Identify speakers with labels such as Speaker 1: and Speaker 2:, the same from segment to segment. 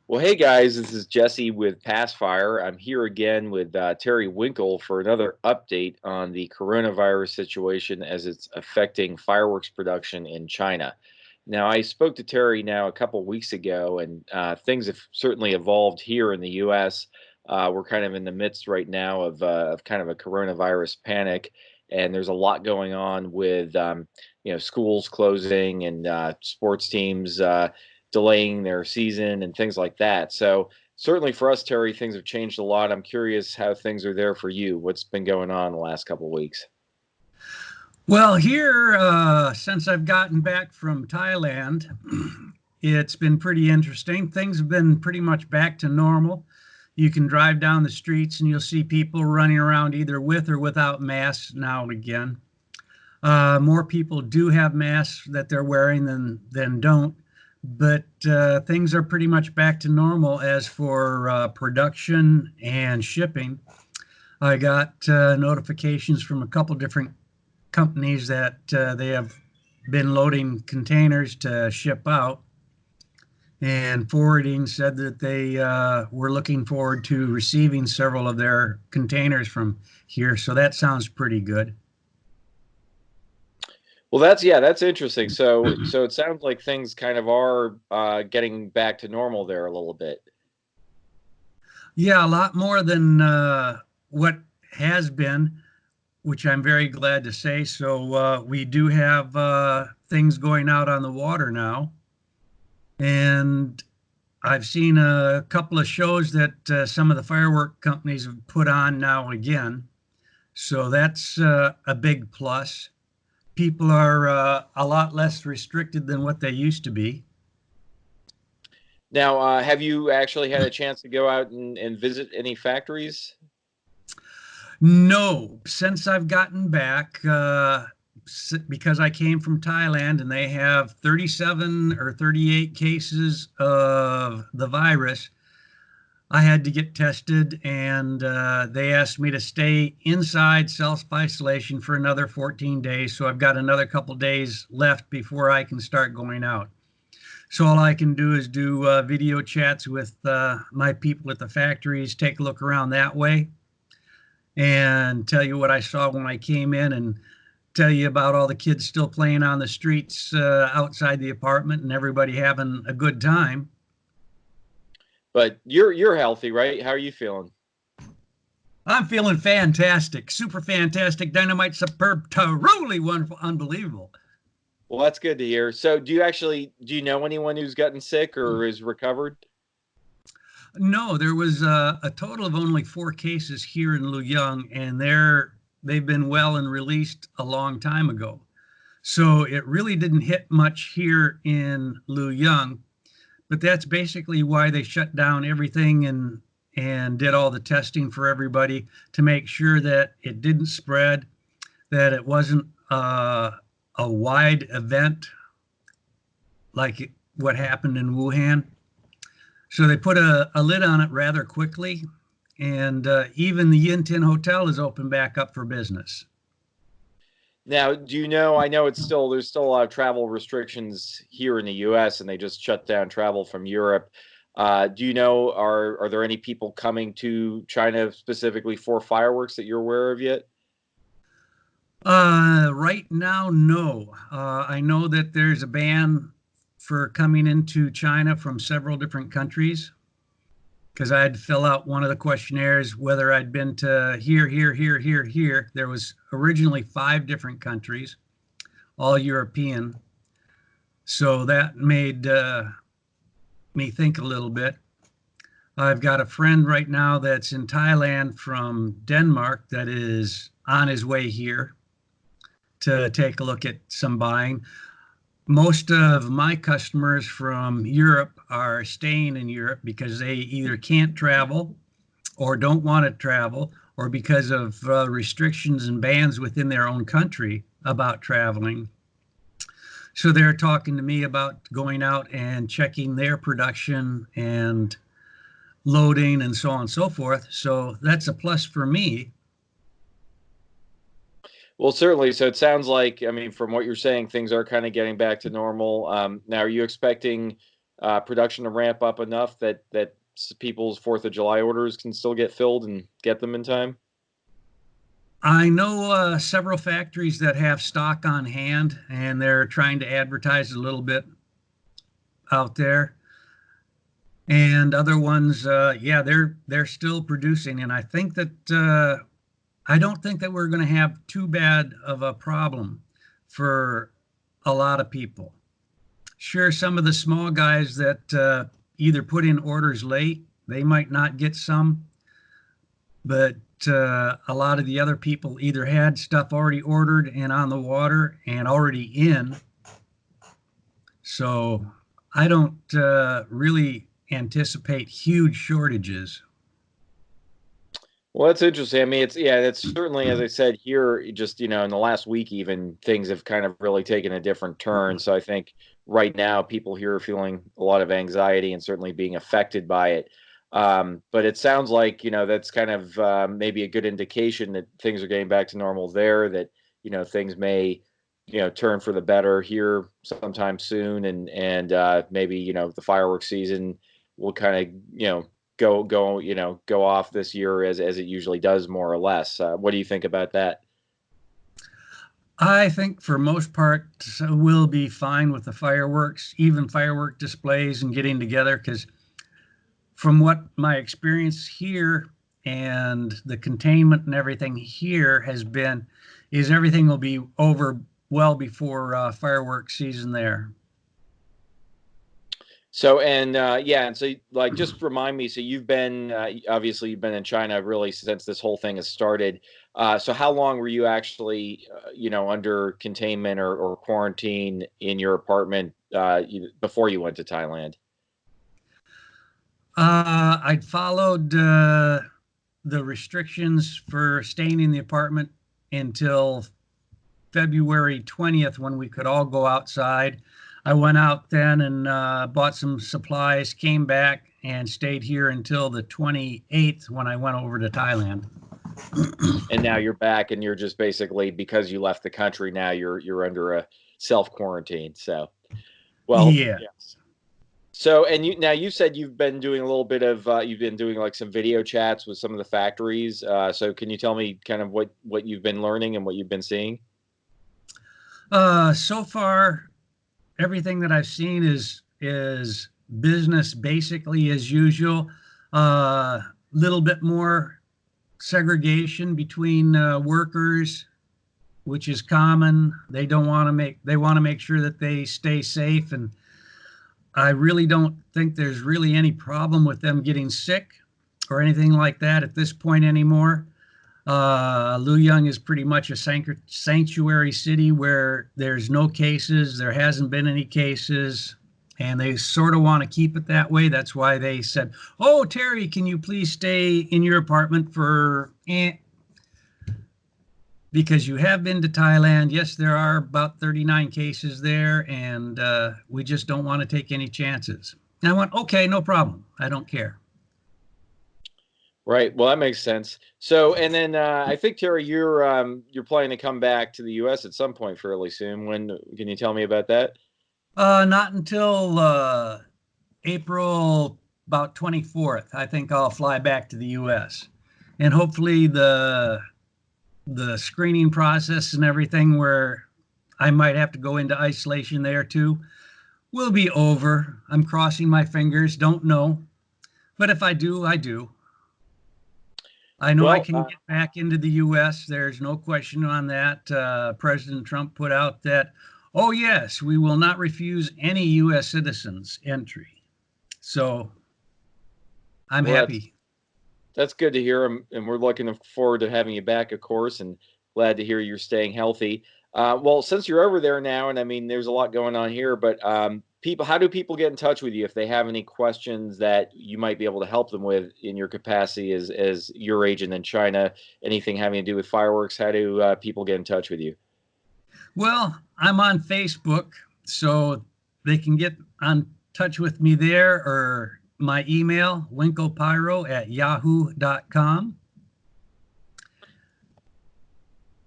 Speaker 1: Well, hey guys, this is Jesse with Passfire. I'm here again with Terry Winkle for another update on the coronavirus situation as it's affecting fireworks production in China. Now, I spoke to Terry now a couple weeks ago, and things have certainly evolved here in the U.S. We're kind of in the midst right now of kind of a coronavirus panic, and there's a lot going on with schools closing and sports teams. Delaying their season and things like that. So certainly for us, Terry, things have changed a lot. I'm curious how things are there for you. What's been going on the last couple of weeks?
Speaker 2: Well, here, since I've gotten back from Thailand, it's been pretty interesting. Things have been pretty much back to normal. You can drive down the streets and you'll see people running around either with or without masks now and again. More people do have masks that they're wearing than don't, but things are pretty much back to normal as for production and shipping. I got notifications from a couple different companies that they have been loading containers to ship out, and forwarding said that they were looking forward to receiving several of their containers from here. So that sounds pretty good.
Speaker 1: Well, that's interesting. So it sounds like things kind of are getting back to normal there a little bit.
Speaker 2: Yeah, a lot more than what has been, which I'm very glad to say. So we do have things going out on the water now. And I've seen a couple of shows that some of the firework companies have put on now again. So that's a big plus. People are a lot less restricted than what they used to be.
Speaker 1: Now, have you actually had a chance to go out and visit any factories?
Speaker 2: No, since I've gotten back, because I came from Thailand and they have 37 or 38 cases of the virus, I had to get tested, and they asked me to stay inside self-isolation for another 14 days. So I've got another couple days left before I can start going out. So all I can do is do video chats with my people at the factories, take a look around that way, and tell you what I saw when I came in, and tell you about all the kids still playing on the streets outside the apartment and everybody having a good time.
Speaker 1: But you're healthy, right? How are you feeling?
Speaker 2: I'm feeling fantastic, super fantastic, dynamite, superb, truly wonderful, unbelievable.
Speaker 1: Well, that's good to hear. So, do you know anyone who's gotten sick or is recovered?
Speaker 2: No, there was a total of only 4 cases here in Liuyang, and they've been well and released a long time ago. So it really didn't hit much here in Liuyang, but that's basically why they shut down everything and did all the testing for everybody to make sure that it didn't spread, that it wasn't a wide event like what happened in Wuhan. So they put a lid on it rather quickly, and even the Yin Tin Hotel is open back up for business.
Speaker 1: Now, do you know? I know there's still a lot of travel restrictions here in the U.S. and they just shut down travel from Europe. Do you know are there any people coming to China specifically for fireworks that you're aware of yet?
Speaker 2: Right now, no. I know that there's a ban for coming into China from several different countries, because I had to fill out one of the questionnaires whether I'd been to here, here, here, here, here. There was originally 5 different countries, all European. So that made me think a little bit. I've got a friend right now that's in Thailand from Denmark that is on his way here to take a look at some buying. Most of my customers from Europe are staying in Europe because they either can't travel or don't want to travel, or because of restrictions and bans within their own country about traveling. So they're talking to me about going out and checking their production and loading and so on and so forth. So that's a plus for me.
Speaker 1: Well, certainly. So it sounds like, I mean, from what you're saying, things are kind of getting back to normal. Now, are you expecting production to ramp up enough that people's 4th of July orders can still get filled and get them in time?
Speaker 2: I know several factories that have stock on hand, and they're trying to advertise a little bit out there. And other ones, yeah, they're still producing, and I think that I don't think that we're going to have too bad of a problem for a lot of people. Sure, some of the small guys that either put in orders late, they might not get some, but a lot of the other people either had stuff already ordered and on the water and already in. So I don't really anticipate huge shortages.
Speaker 1: Well, that's interesting. I mean, that's certainly, as I said here, just, in the last week, even things have kind of really taken a different turn. So I think right now people here are feeling a lot of anxiety and certainly being affected by it. But it sounds like, that's kind of maybe a good indication that things are getting back to normal there, that, things may, turn for the better here sometime soon. And maybe, the fireworks season will kind of, go off this year as it usually does, more or less. What do you think about that?
Speaker 2: I think for most part we'll be fine with the fireworks, even firework displays and getting together, because from what my experience here and the containment and everything here has been, is everything will be over well before fireworks season there.
Speaker 1: So, and yeah, and so like, just remind me. So you've been obviously you've been in China really since this whole thing has started. So how long were you actually, under containment or quarantine in your apartment before you went to Thailand?
Speaker 2: I'd followed the restrictions for staying in the apartment until February 20th, when we could all go outside. I went out then and bought some supplies, came back, and stayed here until the 28th, when I went over to Thailand.
Speaker 1: And now you're back, and you're just basically, because you left the country, now you're under a self quarantine. So, well,
Speaker 2: Yeah.
Speaker 1: yes. So, and you said you've been doing a little bit of you've been doing like some video chats with some of the factories. So can you tell me kind of what you've been learning and what you've been seeing?
Speaker 2: So far, everything that I've seen is business basically as usual. Little bit more segregation between workers, which is common. They want to make sure that they stay safe, and I really don't think there's really any problem with them getting sick or anything like that at this point anymore. Liuyang is pretty much a sanctuary city where there's no cases. There hasn't been any cases, and they sort of want to keep it that way. That's why they said, "Oh, Terry, can you please stay in your apartment for because you have been to Thailand. Yes, there are about 39 cases there, and we just don't want to take any chances." And I went, "Okay, no problem. I don't care."
Speaker 1: Right. Well, that makes sense. So, and then I think, Terry, you're planning to come back to the U.S. at some point fairly soon. When can you tell me about that?
Speaker 2: Not until April about 24th. I think I'll fly back to the U.S. and hopefully the screening process and everything, where I might have to go into isolation there too, will be over. I'm crossing my fingers. Don't know, but if I do, I do. I know I can get back into the U.S. There's no question on that. President Trump put out that, "Oh yes, we will not refuse any U.S. citizens entry." So I'm happy.
Speaker 1: That's good to hear, and we're looking forward to having you back, of course, and glad to hear you're staying healthy. Well, since you're over there now, and I mean, there's a lot going on here, but how do people get in touch with you if they have any questions that you might be able to help them with in your capacity as your agent in China? Anything having to do with fireworks? How do people get in touch with you?
Speaker 2: Well, I'm on Facebook, so they can get on touch with me there, or my email, winklepyro@yahoo.com.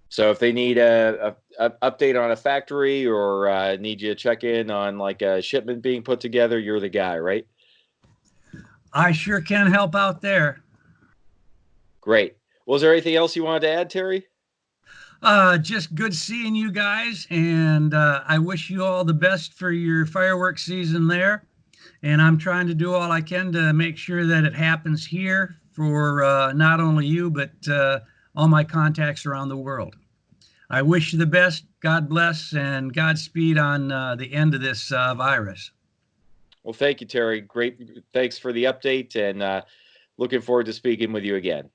Speaker 1: So if they need a update on a factory or need you to check in on like a shipment being put together, you're the guy, right?
Speaker 2: I sure can help out there.
Speaker 1: Great. Was there anything else you wanted to add, Terry?
Speaker 2: Just good seeing you guys, and I wish you all the best for your fireworks season there. And I'm trying to do all I can to make sure that it happens here for not only you, but all my contacts around the world. I wish you the best. God bless and Godspeed on the end of this virus.
Speaker 1: Well, thank you, Terry. Great. Thanks for the update, and looking forward to speaking with you again.